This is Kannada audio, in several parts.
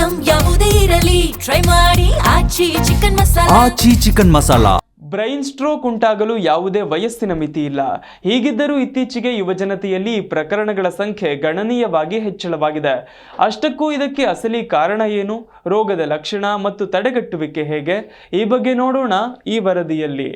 ಐಟಂ ಯಾವುದೇ ಇರಲಿ ಟ್ರೈ ಮಾಡಿ ಆಚಿ ಚಿಕನ್ ಮಸಾಲಾ. ಬ್ರೈನ್ ಸ್ಟ್ರೋಕ್ ಉಂಟಾಗಲು ಯಾವುದೇ ವಯಸ್ಸಿನ ಮಿತಿ ಇಲ್ಲ. ಹೀಗಿದ್ದರೂ ಇತ್ತೀಚೆಗೆ ಯುವಜನತೆಯಲ್ಲಿ ಈ ಪ್ರಕರಣಗಳ ಸಂಖ್ಯೆ ಗಣನೀಯವಾಗಿ ಹೆಚ್ಚಳವಾಗಿದೆ. ಅಷ್ಟಕ್ಕೂ ಇದಕ್ಕೆ ಅಸಲಿ ಕಾರಣ ಏನು, ರೋಗದ ಲಕ್ಷಣ ಮತ್ತು ತಡೆಗಟ್ಟುವಿಕೆ ಹೇಗೆ, ಈ ಬಗ್ಗೆ ನೋಡೋಣ ಈ ವರದಿಯಲ್ಲಿ.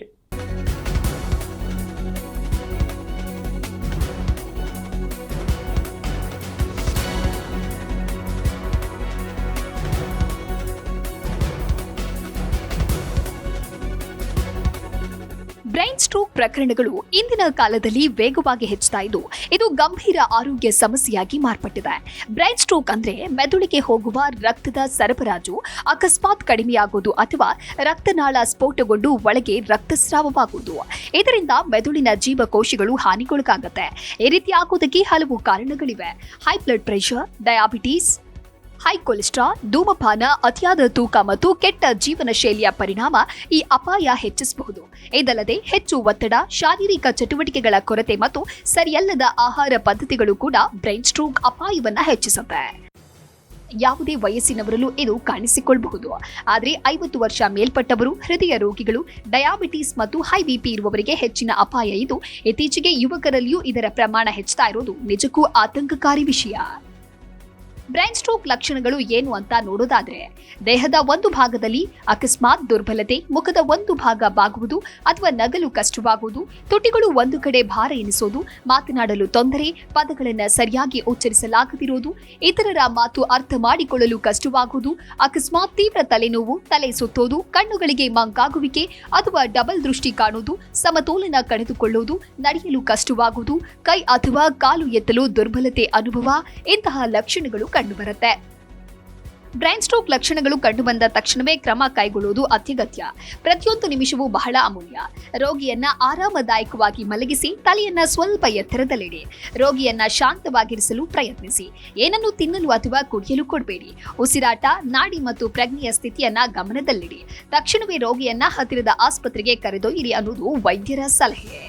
ಬ್ರೈನ್ ಸ್ಟ್ರೋಕ್ ಪ್ರಕರಣಗಳು ಇಂದಿನ ಕಾಲದಲ್ಲಿ ವೇಗವಾಗಿ ಹೆಚ್ಚುತ್ತಾ ಇದ್ದು ಇದು ಗಂಭೀರ ಆರೋಗ್ಯ ಸಮಸ್ಯೆಯಾಗಿ ಮಾರ್ಪಟ್ಟಿದೆ. ಬ್ರೈನ್ ಸ್ಟ್ರೋಕ್ ಅಂದ್ರೆ ಮೆದುಳಿಗೆ ಹೋಗುವ ರಕ್ತದ ಸರಬರಾಜು ಅಕಸ್ಮಾತ್ ಕಡಿಮೆಯಾಗುವುದು ಅಥವಾ ರಕ್ತನಾಳ ಸ್ಫೋಟಗೊಂಡು ಒಳಗೆ ರಕ್ತಸ್ರಾವವಾಗುವುದು. ಇದರಿಂದ ಮೆದುಳಿನ ಜೀವಕೋಶಗಳು ಹಾನಿಗೊಳಗಾಗುತ್ತೆ. ಈ ರೀತಿ ಆಗುವುದಕ್ಕೆ ಹಲವು ಕಾರಣಗಳಿವೆ. High blood pressure, diabetes, high cholesterol, ಧೂಮಪಾನ, ಅತಿಯಾದ ತೂಕ ಮತ್ತು ಕೆಟ್ಟ ಜೀವನ ಶೈಲಿಯ ಪರಿಣಾಮ ಈ ಅಪಾಯ ಹೆಚ್ಚಿಸಬಹುದು. ಇದಲ್ಲದೆ ಹೆಚ್ಚು ಒತ್ತಡ, ಶಾರೀರಿಕ ಚಟುವಟಿಕೆಗಳ ಕೊರತೆ ಮತ್ತು ಸರಿಯಲ್ಲದ ಆಹಾರ ಪದ್ಧತಿಗಳು ಕೂಡ ಬ್ರೈನ್ ಸ್ಟ್ರೋಕ್ ಅಪಾಯವನ್ನು ಹೆಚ್ಚಿಸುತ್ತೆ. ಯಾವುದೇ ವಯಸ್ಸಿನವರಲ್ಲೂ ಇದು ಕಾಣಿಸಿಕೊಳ್ಳಬಹುದು. ಆದರೆ 50 ವರ್ಷ ಮೇಲ್ಪಟ್ಟವರು, ಹೃದಯ ರೋಗಿಗಳು, ಡಯಾಬಿಟೀಸ್ ಮತ್ತು ಹೈ ಬಿಪಿ ಇರುವವರಿಗೆ ಹೆಚ್ಚಿನ ಅಪಾಯ ಇದ್ದು ಇತ್ತೀಚೆಗೆ ಯುವಕರಲ್ಲಿಯೂ ಇದರ ಪ್ರಮಾಣ ಹೆಚ್ಚುತ್ತಾ ಇರೋದು ನಿಜಕ್ಕೂ ಆತಂಕಕಾರಿ ವಿಷಯ. ಬ್ರೈನ್ ಸ್ಟ್ರೋಕ್ ಲಕ್ಷಣಗಳು ಏನು ಅಂತ ನೋಡೋದಾದ್ರೆ, ದೇಹದ ಒಂದು ಭಾಗದಲ್ಲಿ ಅಕಸ್ಮಾತ್ ದುರ್ಬಲತೆ, ಮುಖದ ಒಂದು ಭಾಗ ಬಾಗುವುದು ಅಥವಾ ನಗಲು ಕಷ್ಟವಾಗುವುದು, ತುಟಿಗಳು ಒಂದು ಕಡೆ ಭಾರ ಎನಿಸೋದು, ಮಾತನಾಡಲು ತೊಂದರೆ, ಪದಗಳನ್ನು ಸರಿಯಾಗಿ ಉಚ್ಚರಿಸಲಾಗದಿರೋದು, ಇತರರ ಮಾತು ಅರ್ಥ ಮಾಡಿಕೊಳ್ಳಲು ಕಷ್ಟವಾಗುವುದು, ಅಕಸ್ಮಾತ್ ತೀವ್ರ ತಲೆನೋವು, ತಲೆ ಸುತ್ತೋದು, ಕಣ್ಣುಗಳಿಗೆ ಮಂಕಾಗುವಿಕೆ ಅಥವಾ ಡಬಲ್ ದೃಷ್ಟಿ ಕಾಣುವುದು, ಸಮತೋಲನ ಕಳೆದುಕೊಳ್ಳುವುದು, ನಡೆಯಲು ಕಷ್ಟವಾಗುವುದು, ಕೈ ಅಥವಾ ಕಾಲು ಎತ್ತಲು ದುರ್ಬಲತೆ ಅನುಭವ, ಇಂತಹ ಲಕ್ಷಣಗಳು ಕಂಡುಬರುತ್ತೆ. ಬ್ರೈನ್ ಸ್ಟ್ರೋಕ್ ಲಕ್ಷಣಗಳು ಕಂಡುಬಂದ ತಕ್ಷಣವೇ ಕ್ರಮ ಕೈಗೊಳ್ಳುವುದು ಅತ್ಯಗತ್ಯ. ಪ್ರತಿಯೊಂದು ನಿಮಿಷವೂ ಬಹಳ ಅಮೂಲ್ಯ. ರೋಗಿಯನ್ನ ಆರಾಮದಾಯಕವಾಗಿ ಮಲಗಿಸಿ, ತಲೆಯನ್ನ ಸ್ವಲ್ಪ ಎತ್ತರದಲ್ಲಿಡಿ. ರೋಗಿಯನ್ನ ಶಾಂತವಾಗಿರಿಸಲು ಪ್ರಯತ್ನಿಸಿ. ಏನನ್ನು ತಿನ್ನಲು ಅಥವಾ ಕುಡಿಯಲು ಕೊಡಬೇಡಿ. ಉಸಿರಾಟ, ನಾಡಿ ಮತ್ತು ಪ್ರಜ್ಞೆಯ ಸ್ಥಿತಿಯನ್ನ ಗಮನದಲ್ಲಿಡಿ. ತಕ್ಷಣವೇ ರೋಗಿಯನ್ನ ಹತ್ತಿರದ ಆಸ್ಪತ್ರೆಗೆ ಕರೆದೊಯ್ಯಿರಿ ಅನ್ನೋದು ವೈದ್ಯರ ಸಲಹೆ.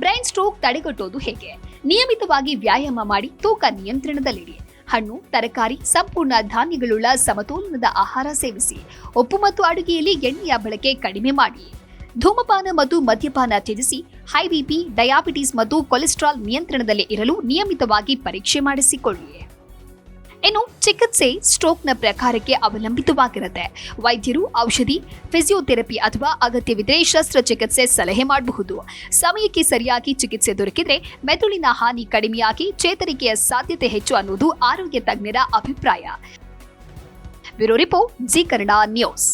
ಬ್ರೈನ್ ಸ್ಟ್ರೋಕ್ ತಡೆಗಟ್ಟೋದು ಹೇಗೆ? ನಿಯಮಿತವಾಗಿ ವ್ಯಾಯಾಮ ಮಾಡಿ ತೂಕ ನಿಯಂತ್ರಣದಲ್ಲಿಡಿ. ಹಣ್ಣು, ತರಕಾರಿ, ಸಂಪೂರ್ಣ ಧಾನ್ಯಗಳುಳ್ಳ ಸಮತೋಲನದ ಆಹಾರ ಸೇವಿಸಿ. ಉಪ್ಪು ಮತ್ತು ಅಡುಗೆಯಲ್ಲಿ ಎಣ್ಣೆಯ ಬಳಕೆ ಕಡಿಮೆ ಮಾಡಿ. ಧೂಮಪಾನ ಮತ್ತು ಮದ್ಯಪಾನ ತ್ಯಜಿಸಿ. ಹೈ ಬಿಪಿ, ಡಯಾಬಿಟೀಸ್ ಮತ್ತು ಕೊಲೆಸ್ಟ್ರಾಲ್ ನಿಯಂತ್ರಣದಲ್ಲಿ ಇರಲು ನಿಯಮಿತವಾಗಿ ಪರೀಕ್ಷೆ ಮಾಡಿಸಿಕೊಳ್ಳಿ. ಇನ್ನು ಚಿಕಿತ್ಸೆ ಸ್ಟ್ರೋಕ್ನ ಪ್ರಕಾರಕ್ಕೆ ಅವಲಂಬಿತವಾಗಿರುತ್ತೆ. ವೈದ್ಯರು ಔಷಧಿ, ಫಿಸಿಯೋಥೆರಪಿ ಅಥವಾ ಅಗತ್ಯವಿದ್ದರೆ ಶಸ್ತ್ರಚಿಕಿತ್ಸೆ ಸಲಹೆ ಮಾಡಬಹುದು. ಸಮಯಕ್ಕೆ ಸರಿಯಾಗಿ ಚಿಕಿತ್ಸೆ ದೊರಕಿದ್ರೆ ಮೆದುಳಿನ ಹಾನಿ ಕಡಿಮೆಯಾಗಿ ಚೇತರಿಕೆಯ ಸಾಧ್ಯತೆ ಹೆಚ್ಚು ಅನ್ನೋದು ಆರೋಗ್ಯ ತಜ್ಞರ ಅಭಿಪ್ರಾಯ. Bureau report, G Kannada news.